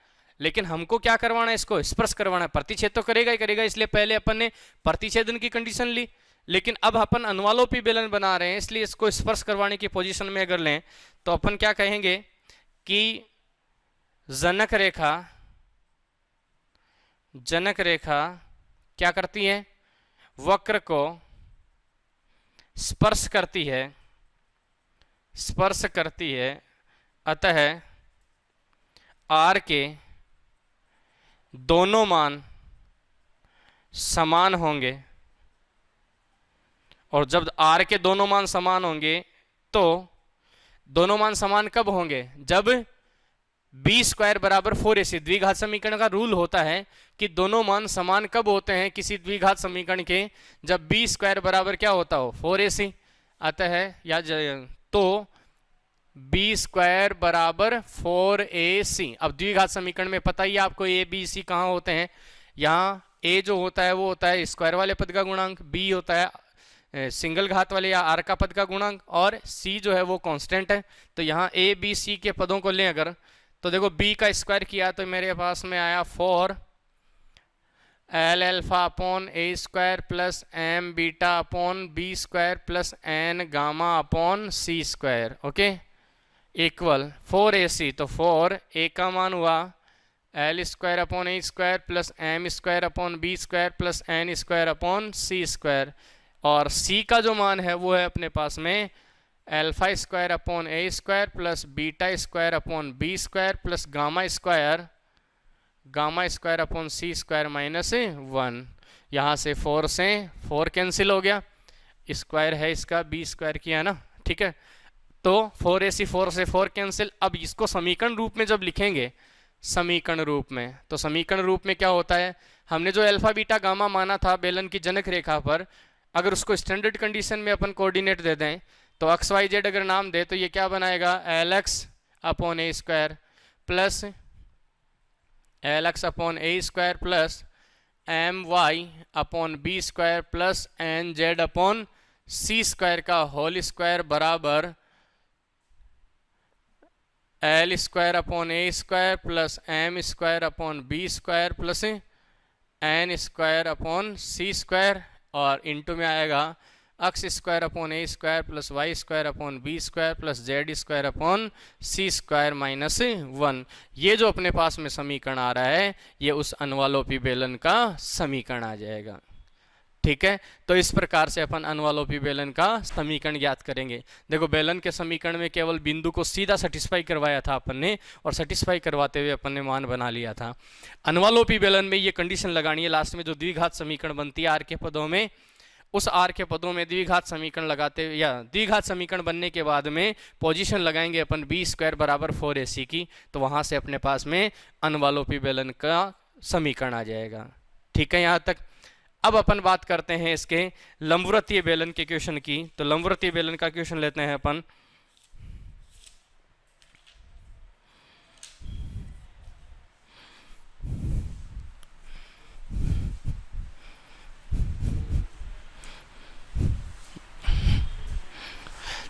लेकिन हमको क्या करवाना है, इसको स्पर्श करवाना है। प्रतिच्छेद तो करेगा ही करेगा, इसलिए पहले अपन ने प्रतिच्छेदन की कंडीशन ली, लेकिन अब अपन अनुवालोपी बेलन बना रहे हैं, इसलिए इसको स्पर्श करवाने की पोजीशन में अगर लें तो अपन क्या कहेंगे कि जनक रेखा क्या करती है, वक्र को स्पर्श करती है, अतः आर के दोनों मान समान होंगे, और जब आर के दोनों मान समान होंगे तो दोनों मान समान कब होंगे, जब बी स्क्वायर बराबर 4ac, द्विघात समीकरण का रूल होता है कि दोनों मान समान कब होते हैं किसी द्विघात समीकरण के, जब बी स्क्वायर बराबर क्या होता हो 4ac। अतः या तो बी स्क्वायर बराबर 4ac। अब द्विघात समीकरण में पता ही आपको ए बी सी कहाँ होते हैं, यहाँ ए जो होता है वो होता है स्क्वायर वाले पद का गुणांक, बी होता है सिंगल घात वाले या आर का पद का गुणांक, और सी जो है वो कांस्टेंट है। तो यहाँ ए बी सी के पदों को लें अगर, तो देखो b का स्क्वायर किया तो मेरे पास में आया 4 l alpha upon a square plus m beta upon b square plus n gamma upon c square, okay, equal 4ac। तो 4 ए का मान हुआ l square upon a square plus M square upon b square plus N square upon c square, और c का जो मान है वो है अपने पास में alpha square upon a square plus beta square upon b square plus gamma square upon c square minus 1। यहाँ से 4 से 4 कैंसिल हो गया, स्क्वायर है इसका बी स्क्वायर किया ना, ठीक है। तो 4ac 4 से 4 कैंसिल। अब इसको समीकरण रूप में जब लिखेंगे, समीकरण रूप में, तो समीकरण रूप में क्या होता है, हमने जो अल्फा बीटा गामा माना था बेलन की जनक रेखा पर, अगर उसको स्टैंडर्ड कंडीशन में अपन कोऑर्डिनेट दे दें तो एक्स वाई जेड अगर नाम दे तो ये क्या बनाएगा, l x upon a square plus l x upon a square plus m y upon b square plus n z upon c square का होल स्क्वायर बराबर l square upon a square plus M square upon b square plus N square upon c square, और इनटू में आएगा x square upon a square plus y square upon b square plus z square upon c square minus 1। ये जो अपने पास में समीकरण आ रहा है ये उस अनुवालोपी बेलन का समीकरण आ जाएगा, ठीक है। तो इस प्रकार से अपन अनुवालोपी बेलन का समीकरण ज्ञात करेंगे। देखो बेलन के समीकरण में केवल बिंदु को सीधा सेटिस्फाई करवाया था अपन ने, और सेटिस्फाई करवाते हुए अपन ने मान बना लिया था। अनुवालोपी बेलन में ये कंडीशन लगानी है, लास्ट में जो द्विघात समीकरण बनती है आर के पदों में, उस आर के पदों में द्विघात समीकरण लगाते हुए या द्विघात समीकरण बनने के बाद में पोजीशन लगाएंगे अपन बी स्क्वायर बराबर 4ac की, तो वहाँ से अपने पास में अनुवालोपी बेलन का समीकरण आ जाएगा, ठीक है यहाँ तक। अब अपन बात करते हैं इसके लंबवृत्तीय बेलन के क्वेश्चन की। तो लंबवृत्तीय बेलन का क्वेश्चन लेते हैं अपन।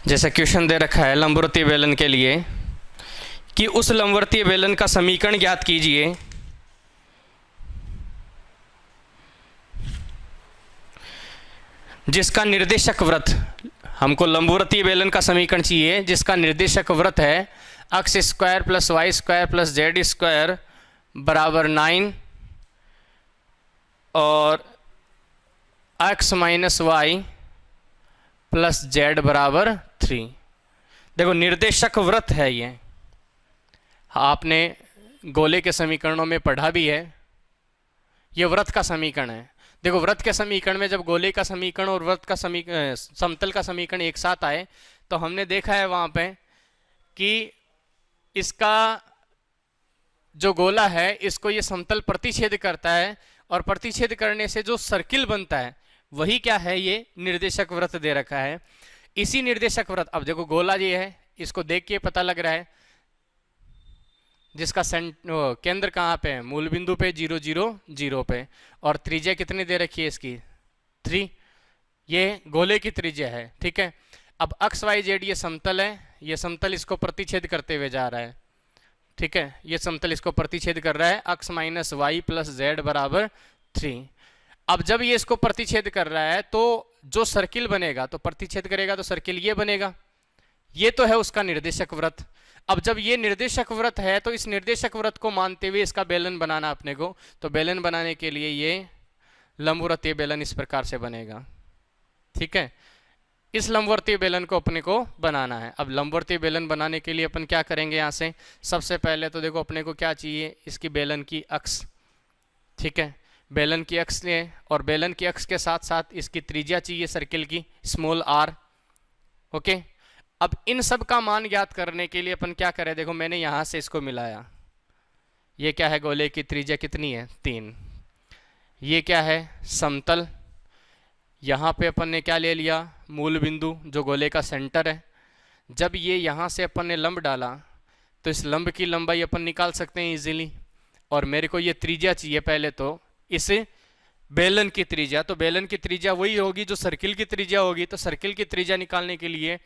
जैसा क्वेश्चन दे रखा है लंबवृत्तीय बेलन के लिए कि उस लंबवृत्तीय बेलन का समीकरण ज्ञात कीजिए जिसका निर्देशक वृत्त, हमको लंबवृत्तीय बेलन का समीकरण चाहिए जिसका निर्देशक वृत्त है x square plus y square plus z square बराबर 9 और x minus y plus z बराबर 3। देखो निर्देशक वृत्त है ये, आपने गोले के समीकरणों में पढ़ा भी है, ये वृत्त का समीकरण है। देखो वृत्त के समीकरण में जब गोले का समीकरण और वृत्त का समतल का समीकरण एक साथ आए तो हमने देखा है वहाँ पे कि इसका जो गोला है इसको ये समतल प्रतिच्छेद करता है, और प्रतिच्छेद करने से जो सर्किल बनता है वही क्या है, ये निर्देशक वृत्त दे रखा है। इसी निर्देशक वृत्त, अब देखो गोला ये है, इसको देख के पता लग रहा है जिसका केंद्र कहाँ पे है, मूल बिंदु पे 0 0 0 पे, और त्रिज्या कितनी दे रखी है इसकी 3, ये गोले की त्रिज्या है। ठीक है, अब अक्स वाई जेड ये समतल है, ये समतल इसको प्रतिच्छेद करते हुए जा रहा है। ठीक है, ये समतल इसको प्रतिच्छेद कर रहा है, x minus y plus z बराबर 3। अब जब ये इसको प्रतिच्छेद कर रहा है तो जो सर्किल बनेगा, तो प्रतिच्छेद करेगा तो सर्किल ये बनेगा, ये तो है उसका निर्देशक वृत्त। अब जब ये निर्देशक वृत्त है तो इस निर्देशक वृत्त को मानते हुए इसका बेलन बनाना अपने को, तो बेलन बनाने के लिए ये लंबवर्तीय बेलन इस प्रकार से बनेगा। ठीक है, इस लंबवर्तीय बेलन को अपने को बनाना है। अब लंबवर्तीय बेलन बनाने के लिए अपन क्या करेंगे, यहाँ से सबसे पहले तो देखो अपने को क्या चाहिए, इसकी बेलन की अक्ष। ठीक है, बेलन की अक्ष ले, और बेलन की अक्ष के साथ साथ इसकी त्रिज्या चाहिए सर्किल की, स्मॉल आर। ओके, अब इन सब का मान ज्ञात करने के लिए अपन क्या करें, देखो मैंने यहाँ से इसको मिलाया, ये क्या है, गोले की त्रिज्या कितनी है 3, ये क्या है समतल, यहाँ पे अपन ने क्या ले लिया, मूल बिंदु जो गोले का सेंटर है। जब ये यहाँ से अपन ने लंब डाला तो इस लंब की लंबाई अपन निकाल सकते हैं इजीली, और मेरे को ये त्रिज्या चाहिए पहले तो इस बेलन की त्रिज्या, तो बेलन की त्रिज्या वही होगी जो सर्किल की त्रिज्या होगी। तो सर्किल की त्रिज्या निकालने के लिए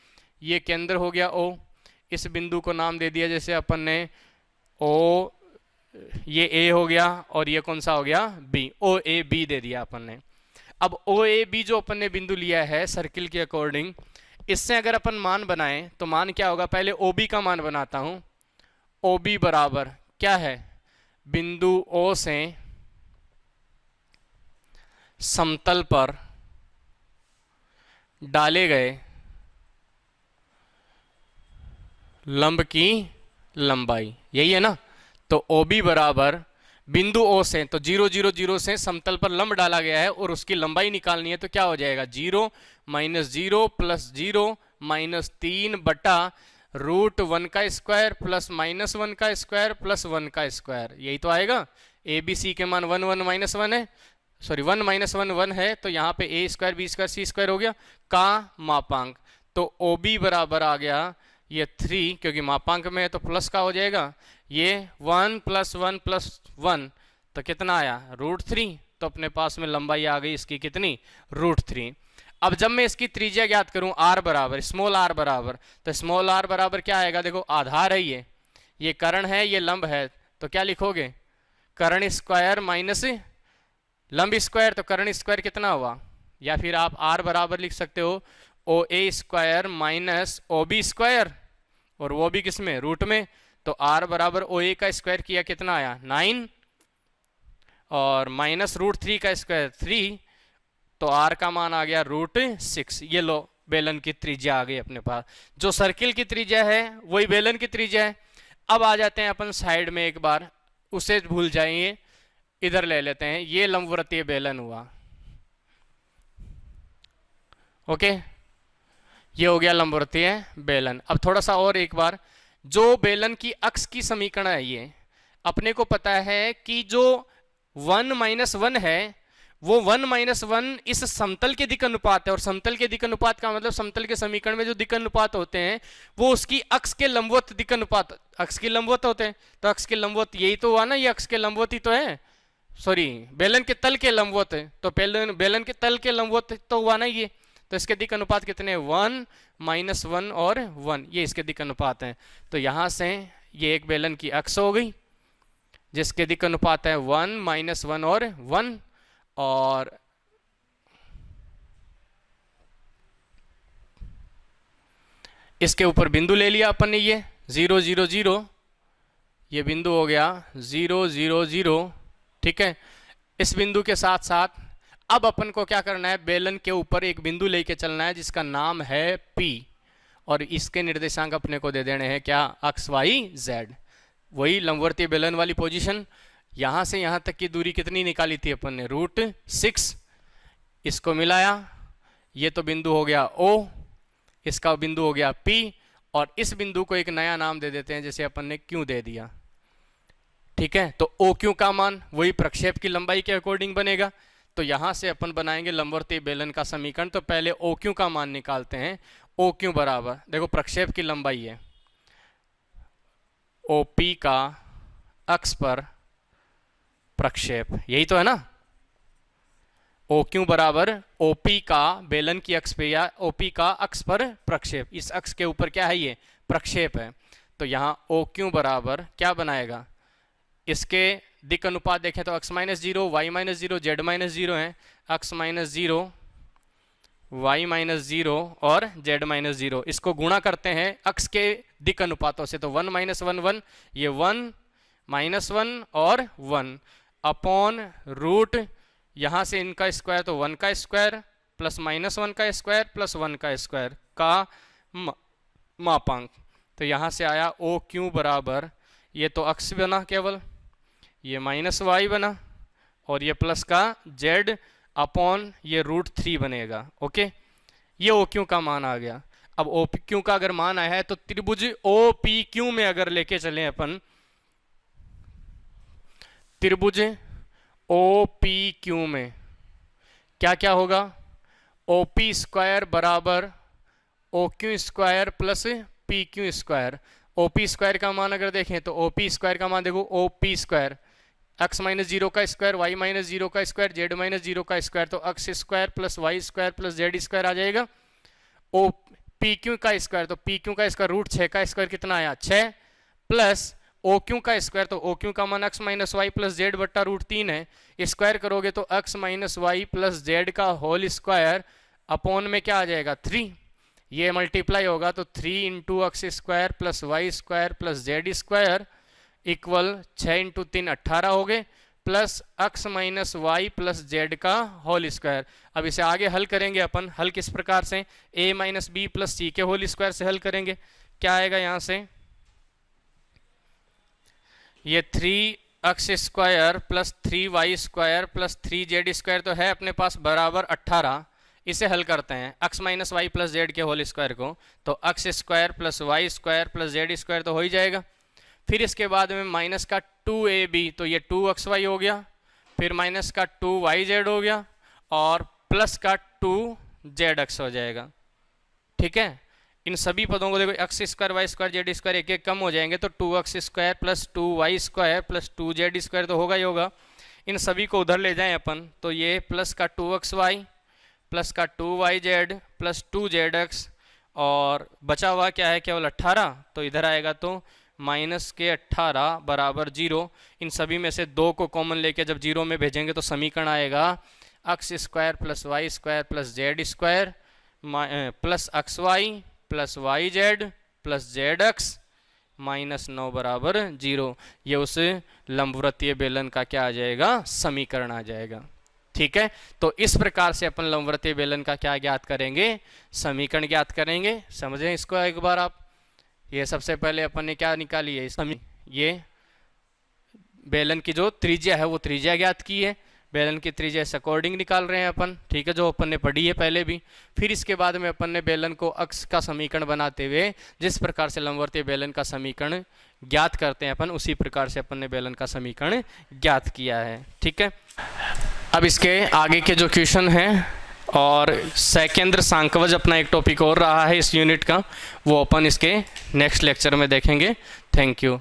ये केंद्र हो गया O, इस बिंदु को नाम दे दिया जैसे अपन ने O, ये A हो गया, और ये कौन सा हो गया B, OAB दे दिया अपन ने। अब OAB जो अपन ने बिंदु लिया है सर्किल के अकॉर्डिंग, इससे अगर अपन मान बनाएं तो मान क्या होगा, पहले OB का मान बनाता हूं। OB बराबर क्या है, बिंदु O से समतल पर डाले गए लंब की लंबाई, यही है ना। तो OB बराबर बिंदु O से, तो 0 0 0 से समतल पर लंब डाला गया है और उसकी लंबाई निकालनी है, तो क्या हो जाएगा 0 माइनस 0 प्लस 0 माइनस 3 बटा रूट 1 का स्क्वायर प्लस माइनस 1 का स्क्वायर प्लस 1 का स्क्वायर, यही तो आएगा। ABC के मान 1 1 माइनस 1 है, सॉरी 1 माइनस 1 1 है, तो यहाँ पे A square B square C square हो गया का मापांक। तो OB बराबर आ गया ये 3, क्योंकि मापांक में है तो प्लस का हो जाएगा, ये 1 प्लस 1 प्लस 1 तो कितना आया √3, तो अपने पास में लंबाई आ गई इसकी कितनी √3। अब जब मैं इसकी त्रिज्या ज्ञात करूं R बराबर स्मॉल r बराबर, तो स्मॉल r बराबर क्या आएगा, देखो आधार है ये कर्ण है, ये लंब है, तो क्या लिखोगे कर्ण स्क्वायर माइनस लंब स्क्वायर, तो कर्ण स्क्वायर कितना हुआ, या फिर आप R बराबर लिख सकते हो OA square minus OB square, और वो भी किस में रूट में, तो R बराबर OA का स्क्वायर किया कितना आया 9, और माइनस √3 का स्क्वायर 3, तो R का मान आ गया √6। ये लो बेलन की त्रिज्या आ गई अपने पास, जो सर्किल की त्रिज्या है वही बेलन की त्रिज्या है। अब आ जाते हैं अपन साइड में, एक बार उसे भूल जाइए, इधर ले लेते हैं, ये लंबवृत्तीय बेलन हुआ। ओके, ये हो गया लंबवृत्तीय बेलन। अब थोड़ा सा और एक बार, जो बेलन की अक्ष की समीकरण है, ये अपने को पता है कि जो 1 माइनस 1 है वो 1 माइनस 1 इस समतल के दिक् अनुपात है, और समतल के दिक् अनुपात का मतलब समतल के समीकरण में जो दिक् अनुपात होते हैं वो उसकी अक्ष के लंबवत दिक् अनुपात, अक्ष के लंबवत होते हैं। तो अक्ष के लंबवत यही तो हुआ ना, ये अक्ष के लंबवत ही तो है, सॉरी बेलन के तल के लंबवत है, तो बेलन के तल के लंबवत तो हुआ ना ये, तो इसके दिक् अनुपात कितने 1 माइनस 1 और 1, ये इसके दिक् अनुपात हैं। तो यहाँ से ये एक बेलन की अक्ष हो गई जिसके दिक् अनुपात है 1 माइनस 1 और 1, और इसके ऊपर बिंदु ले लिया अपन ने, ये 0 0 0, ये बिंदु हो गया 0 0 0। ठीक है, इस बिंदु के साथ साथ अब अपन को क्या करना है, बेलन के ऊपर एक बिंदु लेके चलना है जिसका नाम है P, और इसके निर्देशांक अपने को दे देने हैं क्या, अक्स वाई जेड, वही लंबवर्तीय बेलन वाली पोजीशन। यहाँ से यहाँ तक की दूरी कितनी निकाली थी अपन ने √6, इसको मिलाया, ये तो बिंदु हो गया O, इसका बिंदु हो गया P, और इस बिंदु को एक नया नाम दे देते हैं जैसे अपन ने Q दे दिया। ठीक है, तो OQ का मान वही प्रक्षेप की लंबाई के अकॉर्डिंग बनेगा, तो यहाँ से अपन बनाएंगे लंबवर्तीय बेलन का समीकरण। तो पहले ओ क्यू का मान निकालते हैं। ओ क्यू बराबर, देखो प्रक्षेप की लंबाई है, ओ पी का अक्ष पर प्रक्षेप, यही तो है ना। ओ क्यू बराबर ओ पी का बेलन की अक्ष पे या ओ पी का अक्ष पर प्रक्षेप, इस अक्ष के ऊपर क्या है, ये प्रक्षेप है। तो यहाँ ओ क्यू बराबर क्या बनाएगा, इसके दिक् अनुपात देखें तो x minus zero, y minus zero, z minus zero है, x minus zero, y minus zero और जेड माइनस जीरो। इसको गुणा करते हैं अक्ष के दिक् अनुपातों से, तो 1 माइनस 1 1, ये 1 माइनस 1 और 1 अपॉन रूट, यहाँ से इनका स्क्वायर तो 1 का स्क्वायर प्लस माइनस 1 का स्क्वायर प्लस 1 का स्क्वायर का मापांक। तो यहाँ से आया ओ क्यू बराबर, ये तो अक्ष बना केवल, ये माइनस वाई बना और ये प्लस का जेड अपॉन ये रूट 3 बनेगा। ओके, ये ओ क्यू का मान आ गया। अब ओ पी क्यू का अगर मान आया है तो त्रिभुज ओ पी क्यू में अगर लेके चले अपन, त्रिभुज ओ पी क्यू में क्या क्या होगा, ओ पी स्क्वायर बराबर O Q square plus P Q square. O P square का मान अगर देखें तो ओ पी स्क्वायर का मान देखो, O P square x minus zero का स्क्वायर, वाई माइनस जीरो का स्क्वायर, जेड माइनस जीरो का स्क्वायर, तो x square plus y square plus z square आ जाएगा। ओ पी क्यू का स्क्वायर, तो पी क्यू का स्क्वायर रूट 6 का स्क्वायर कितना आया, 6 प्लस ओ क्यू का स्क्वायर, तो ओ क्यू का मान x minus y plus z बट्टा रूट 3 है, स्क्वायर करोगे तो x minus y plus z का होल स्क्वायर अपॉन में क्या आ जाएगा 3, ये मल्टीप्लाई होगा तो 3 into x square plus y square plus z square equal 6 into 3 18 हो गए, plus x minus y plus z का होल स्क्वायर। अब इसे आगे हल करेंगे अपन, हल किस प्रकार से, ए माइनस बी प्लस सी के होल स्क्वायर से हल करेंगे। क्या आएगा यहाँ से, ये 3x square plus 3y square plus 3z square तो है अपने पास बराबर 18, इसे हल करते हैं x minus y plus z के होल स्क्वायर को, तो x square plus y square plus z square तो हो ही जाएगा। फिर इसके बाद में माइनस का 2ab, तो ये 2xy हो गया, फिर माइनस का 2yz हो गया और प्लस का 2zx हो जाएगा। ठीक है, इन सभी पदों को देखो, x square y square z square एक एक कम हो जाएंगे, तो 2x square plus 2y square plus 2z square तो होगा ही होगा। इन सभी को उधर ले जाएं अपन, तो ये प्लस का 2xy प्लस का 2yz प्लस 2zx और बचा हुआ क्या है केवल 18, तो इधर आएगा तो माइनस के 18 बराबर 0। इन सभी में से 2 को कॉमन लेके जब 0 में भेजेंगे तो समीकरण आएगा x square plus y square plus z square plus x y plus y z plus z x minus 9 बराबर 0। ये उस लंबवृत्तीय बेलन का क्या आ जाएगा, समीकरण आ जाएगा। ठीक है, तो इस प्रकार से अपन लंबवृत्तीय बेलन का क्या ज्ञात करेंगे, समीकरण ज्ञात करेंगे। समझें इसको एक बार आप। ये सबसे पहले अपन ने क्या निकाली है, ये बेलन की जो त्रिज्या है वो त्रिज्या ज्ञात की है, बेलन की त्रिज्या इस अकॉर्डिंग निकाल रहे हैं अपन। ठीक है, जो अपन ने पढ़ी है पहले भी। फिर इसके बाद में अपन ने बेलन को अक्ष का समीकरण बनाते हुए जिस प्रकार से लंबवृत्तीय बेलन का समीकरण ज्ञात करते हैं अपन, उसी प्रकार से अपन ने बेलन का समीकरण ज्ञात किया है। ठीक है, अब इसके आगे के जो क्वेश्चन हैं और सेकेंद्र सांकवज अपना एक टॉपिक और रहा है इस यूनिट का, वो अपन इसके नेक्स्ट लेक्चर में देखेंगे। Thank you.